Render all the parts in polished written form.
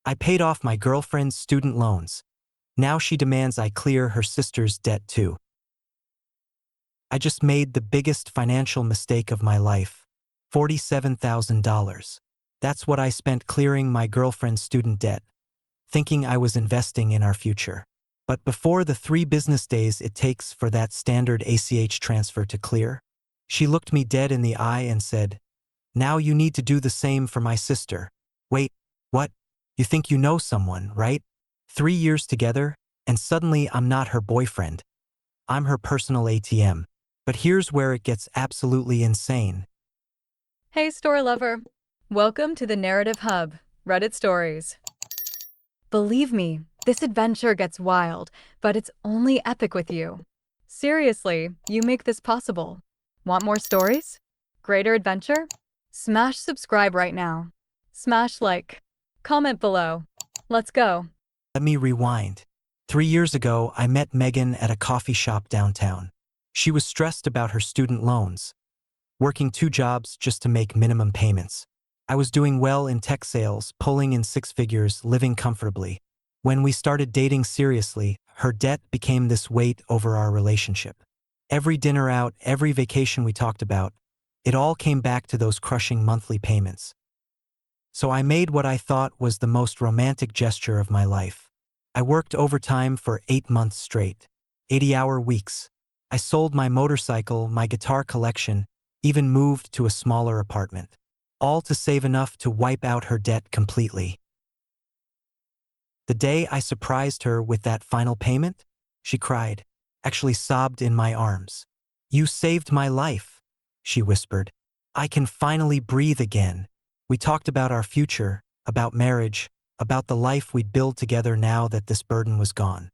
I paid off my girlfriend's student loans. Now she demands I clear her sister's debt too. I just made the biggest financial mistake of my life. $47,000. That's what I spent clearing my girlfriend's student debt, thinking I was investing in our future. But before the 3 business days it takes for that standard ACH transfer to clear, she looked me dead in the eye and said, "Now you need to do the same for my sister." Wait, what? You think you know someone, right? 3 years together, and suddenly I'm not her boyfriend. I'm her personal ATM. But here's where it gets absolutely insane. Hey, store lover. Welcome to the Narrative Hub, Reddit Stories. Believe me, this adventure gets wild, but it's only epic with you. Seriously, you make this possible. Want more stories? Greater adventure? Smash subscribe right now. Smash like. Comment below. Let's go. Let me rewind. 3 years ago, I met Megan at a coffee shop downtown. She was stressed about her student loans, working 2 jobs just to make minimum payments. I was doing well in tech sales, pulling in 6 figures, living comfortably. When we started dating seriously, her debt became this weight over our relationship. Every dinner out, every vacation we talked about, it all came back to those crushing monthly payments. So I made what I thought was the most romantic gesture of my life. I worked overtime for 8 months straight, 80-hour weeks. I sold my motorcycle, my guitar collection, even moved to a smaller apartment, all to save enough to wipe out her debt completely. The day I surprised her with that final payment, she cried, actually sobbed in my arms. "You saved my life," she whispered. "I can finally breathe again." We talked about our future, about marriage, about the life we'd build together now that this burden was gone.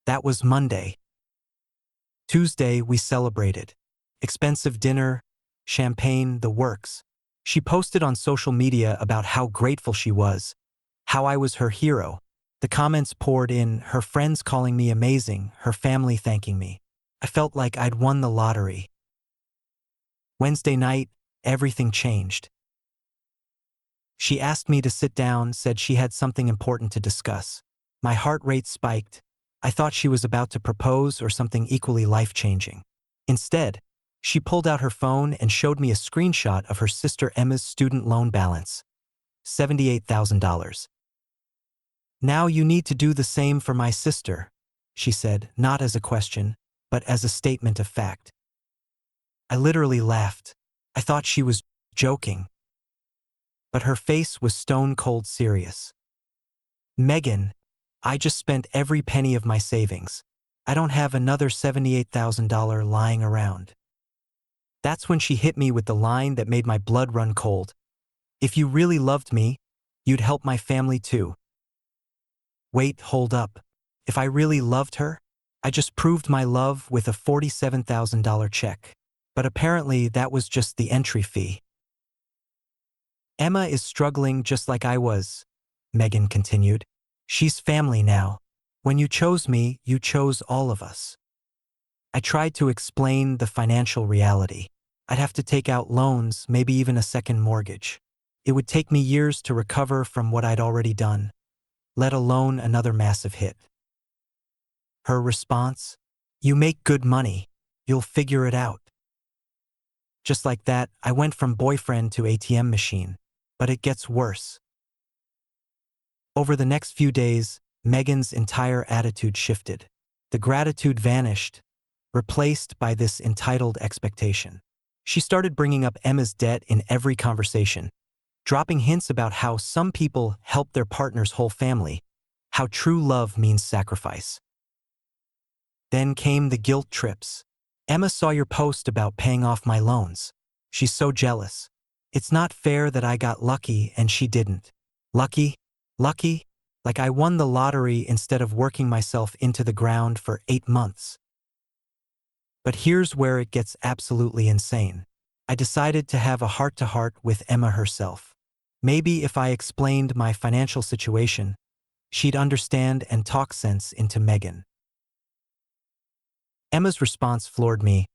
That was Monday. Tuesday, we celebrated. Expensive dinner, champagne, the works. She posted on social media about how grateful she was, how I was her hero. The comments poured in, her friends calling me amazing, her family thanking me. I felt like I'd won the lottery. Wednesday night, everything changed. She asked me to sit down, said she had something important to discuss. My heart rate spiked. I thought she was about to propose or something equally life-changing. Instead, she pulled out her phone and showed me a screenshot of her sister Emma's student loan balance. $78,000. "Now you need to do the same for my sister," she said, not as a question, but as a statement of fact. I literally laughed. I thought she was joking. But her face was stone-cold serious. "Megan, I just spent every penny of my savings. I don't have another $78,000 lying around." That's when she hit me with the line that made my blood run cold. "If you really loved me, you'd help my family too." Wait, hold up. If I really loved her, I just proved my love with a $47,000 check. But apparently that was just the entry fee. "Emma is struggling just like I was," Megan continued. "She's family now. When you chose me, you chose all of us." I tried to explain the financial reality. I'd have to take out loans, maybe even a second mortgage. It would take me years to recover from what I'd already done, let alone another massive hit. Her response? "You make good money. You'll figure it out." Just like that, I went from boyfriend to ATM machine. But it gets worse. Over the next few days, Megan's entire attitude shifted. The gratitude vanished, replaced by this entitled expectation. She started bringing up Emma's debt in every conversation, dropping hints about how some people help their partner's whole family, how true love means sacrifice. Then came the guilt trips. "Emma saw your post about paying off my loans. She's so jealous. It's not fair that I got lucky and she didn't." Lucky? Lucky? Like I won the lottery instead of working myself into the ground for 8 months. But here's where it gets absolutely insane. I decided to have a heart-to-heart with Emma herself. Maybe if I explained my financial situation, she'd understand and talk sense into Megan. Emma's response floored me.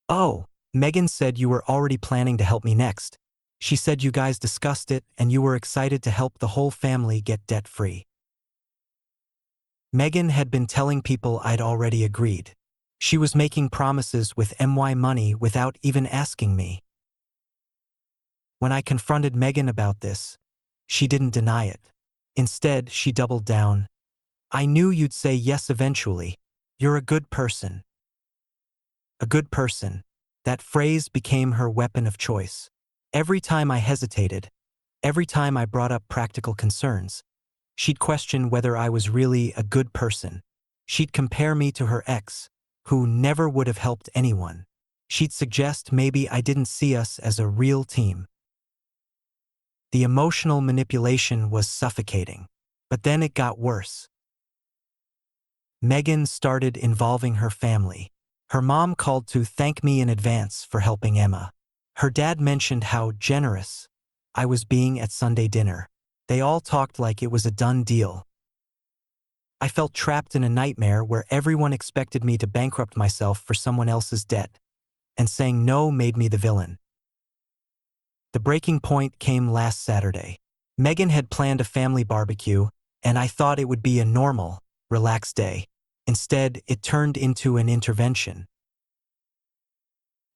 "Oh, Megan said you were already planning to help me next. She said you guys discussed it and you were excited to help the whole family get debt-free. Megan had been telling people I'd already agreed. She was making promises with my money without even asking me. When I confronted Megan about this, she didn't deny it. Instead, she doubled down. I knew you'd say yes eventually. You're a good person. A good person. That phrase became her weapon of choice. Every time I hesitated, every time I brought up practical concerns, she'd question whether I was really a good person. She'd compare me to her ex, who never would have helped anyone. She'd suggest maybe I didn't see us as a real team. The emotional manipulation was suffocating. But then it got worse. Megan started involving her family. Her mom called to thank me in advance for helping Emma. Her dad mentioned how generous I was being at Sunday dinner. They all talked like it was a done deal. I felt trapped in a nightmare where everyone expected me to bankrupt myself for someone else's debt, and saying no made me the villain. The breaking point came last Saturday. Megan had planned a family barbecue, and I thought it would be a normal, relaxed day. Instead, it turned into an intervention.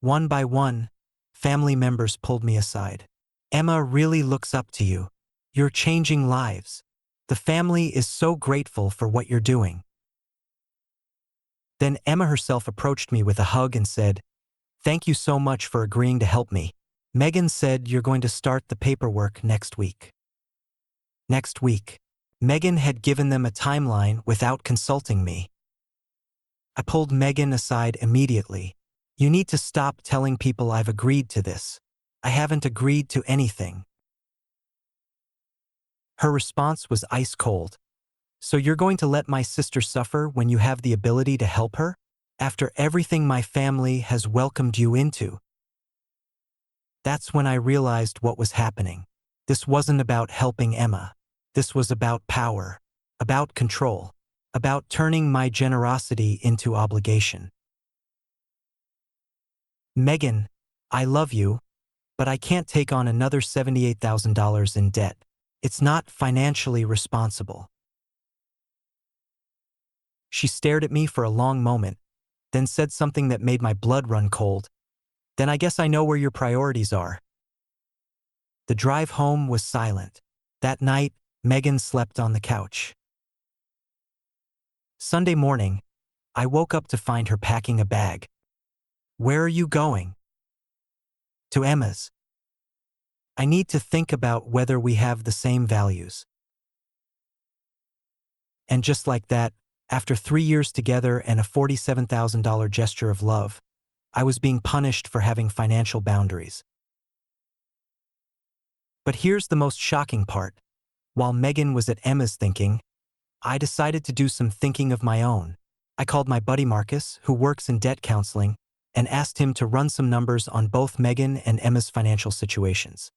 One by one, family members pulled me aside. Emma really looks up to you. You're changing lives. The family is so grateful for what you're doing. Then Emma herself approached me with a hug and said, "Thank you so much for agreeing to help me. Megan said you're going to start the paperwork next week." Next week. Megan had given them a timeline without consulting me. I pulled Megan aside immediately. You need to stop telling people I've agreed to this. I haven't agreed to anything. Her response was ice cold. So you're going to let my sister suffer when you have the ability to help her? After everything my family has welcomed you into? That's when I realized what was happening. This wasn't about helping Emma. This was about power, about control, about turning my generosity into obligation. Megan, I love you, but I can't take on another $78,000 in debt. It's not financially responsible. She stared at me for a long moment, then said something that made my blood run cold. Then I guess I know where your priorities are. The drive home was silent. That night, Megan slept on the couch. Sunday morning, I woke up to find her packing a bag. Where are you going? To Emma's. I need to think about whether we have the same values. And just like that, after 3 years together and a $47,000 gesture of love, I was being punished for having financial boundaries. But here's the most shocking part. While Megan was at Emma's thinking, I decided to do some thinking of my own. I called my buddy Marcus, who works in debt counseling, and asked him to run some numbers on both Megan and Emma's financial situations.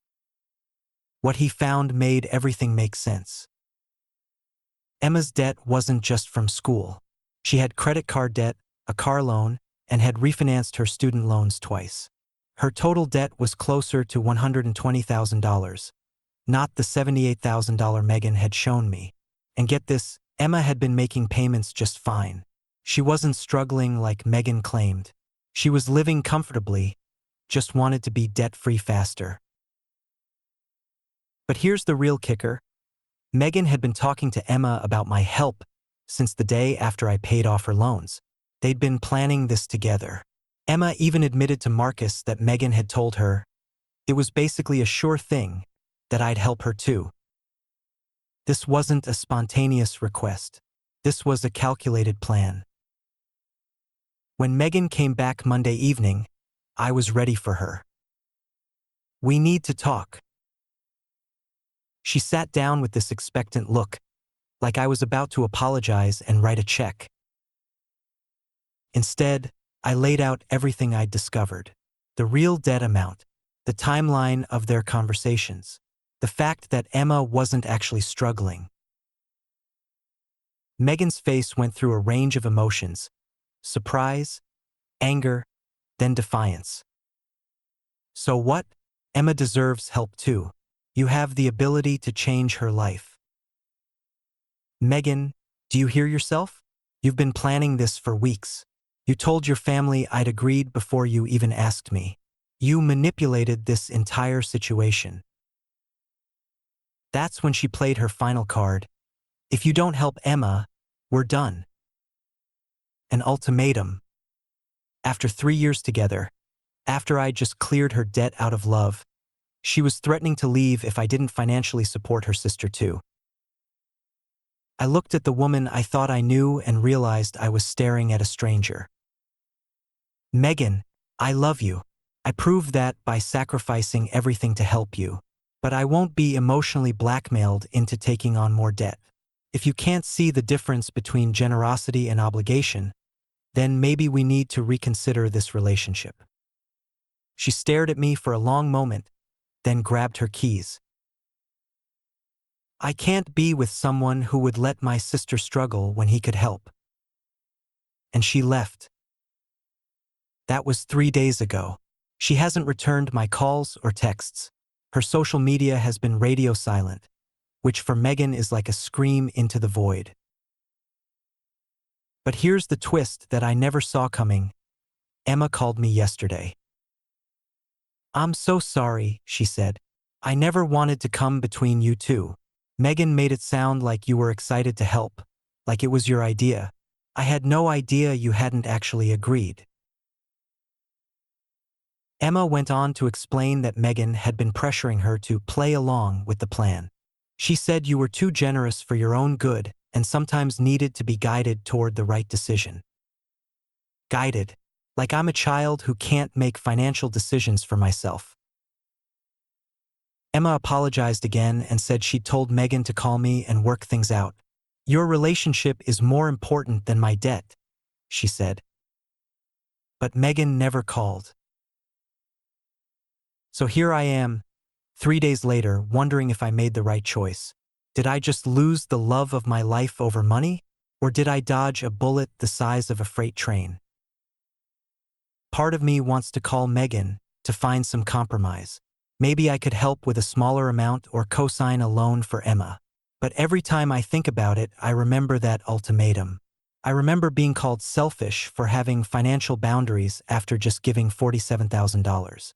What he found made everything make sense. Emma's debt wasn't just from school. She had credit card debt, a car loan, and had refinanced her student loans twice. Her total debt was closer to $120,000, not the $78,000 Megan had shown me. And get this, Emma had been making payments just fine. She wasn't struggling like Megan claimed. She was living comfortably, just wanted to be debt-free faster. But here's the real kicker. Megan had been talking to Emma about my help since the day after I paid off her loans. They'd been planning this together. Emma even admitted to Marcus that Megan had told her it was basically a sure thing that I'd help her too. This wasn't a spontaneous request. This was a calculated plan. When Megan came back Monday evening, I was ready for her. We need to talk. She sat down with this expectant look, like I was about to apologize and write a check. Instead, I laid out everything I'd discovered. The real debt amount, the timeline of their conversations, the fact that Emma wasn't actually struggling. Megan's face went through a range of emotions: surprise, anger, then defiance. So what? Emma deserves help too. You have the ability to change her life. Megan, do you hear yourself? You've been planning this for weeks. You told your family I'd agreed before you even asked me. You manipulated this entire situation. That's when she played her final card. If you don't help Emma, we're done. An ultimatum. After 3 years together, after I just cleared her debt out of love, she was threatening to leave if I didn't financially support her sister too. I looked at the woman I thought I knew and realized I was staring at a stranger. Megan, I love you. I proved that by sacrificing everything to help you. But I won't be emotionally blackmailed into taking on more debt. If you can't see the difference between generosity and obligation, then maybe we need to reconsider this relationship. She stared at me for a long moment, then grabbed her keys. I can't be with someone who would let my sister struggle when he could help. And she left. That was 3 days ago. She hasn't returned my calls or texts. Her social media has been radio silent, which for Megan is like a scream into the void. But here's the twist that I never saw coming. Emma called me yesterday. I'm so sorry, she said. I never wanted to come between you two. Megan made it sound like you were excited to help, like it was your idea. I had no idea you hadn't actually agreed. Emma went on to explain that Megan had been pressuring her to play along with the plan. She said you were too generous for your own good and sometimes needed to be guided toward the right decision. Guided, like I'm a child who can't make financial decisions for myself. Emma apologized again and said she'd told Megan to call me and work things out. Your relationship is more important than my debt, she said. But Megan never called. So here I am, 3 days later, wondering if I made the right choice. Did I just lose the love of my life over money? Or did I dodge a bullet the size of a freight train? Part of me wants to call Megan to find some compromise. Maybe I could help with a smaller amount or co-sign a loan for Emma. But every time I think about it, I remember that ultimatum. I remember being called selfish for having financial boundaries after just giving $47,000.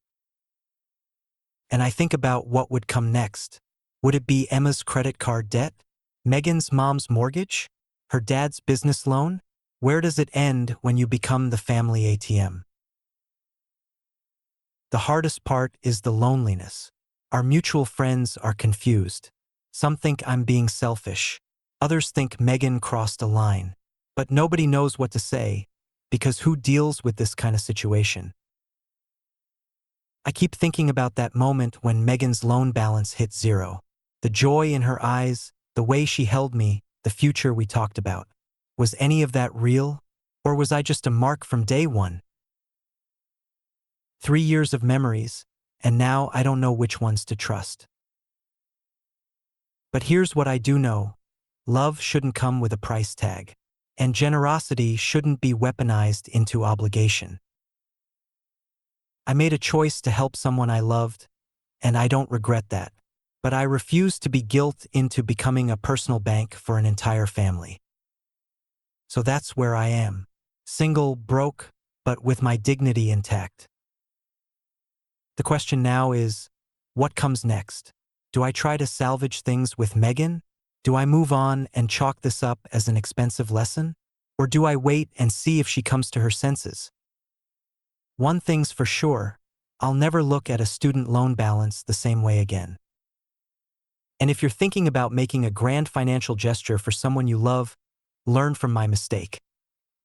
And I think about what would come next. Would it be Emma's credit card debt? Megan's mom's mortgage? Her dad's business loan? Where does it end when you become the family ATM? The hardest part is the loneliness. Our mutual friends are confused. Some think I'm being selfish. Others think Megan crossed a line. But nobody knows what to say, because who deals with this kind of situation? I keep thinking about that moment when Megan's loan balance hit zero. The joy in her eyes, the way she held me, the future we talked about. Was any of that real? Or was I just a mark from day one? 3 years of memories, and now I don't know which ones to trust. But here's what I do know. Love shouldn't come with a price tag. And generosity shouldn't be weaponized into obligation. I made a choice to help someone I loved, and I don't regret that. But I refuse to be guilt into becoming a personal bank for an entire family. So that's where I am. Single, broke, but with my dignity intact. The question now is, what comes next? Do I try to salvage things with Megan? Do I move on and chalk this up as an expensive lesson? Or do I wait and see if she comes to her senses? One thing's for sure, I'll never look at a student loan balance the same way again. And if you're thinking about making a grand financial gesture for someone you love, learn from my mistake.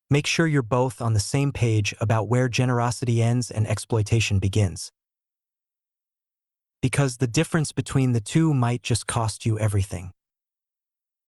Make sure you're both on the same page about where generosity ends and exploitation begins. Because the difference between the two might just cost you everything.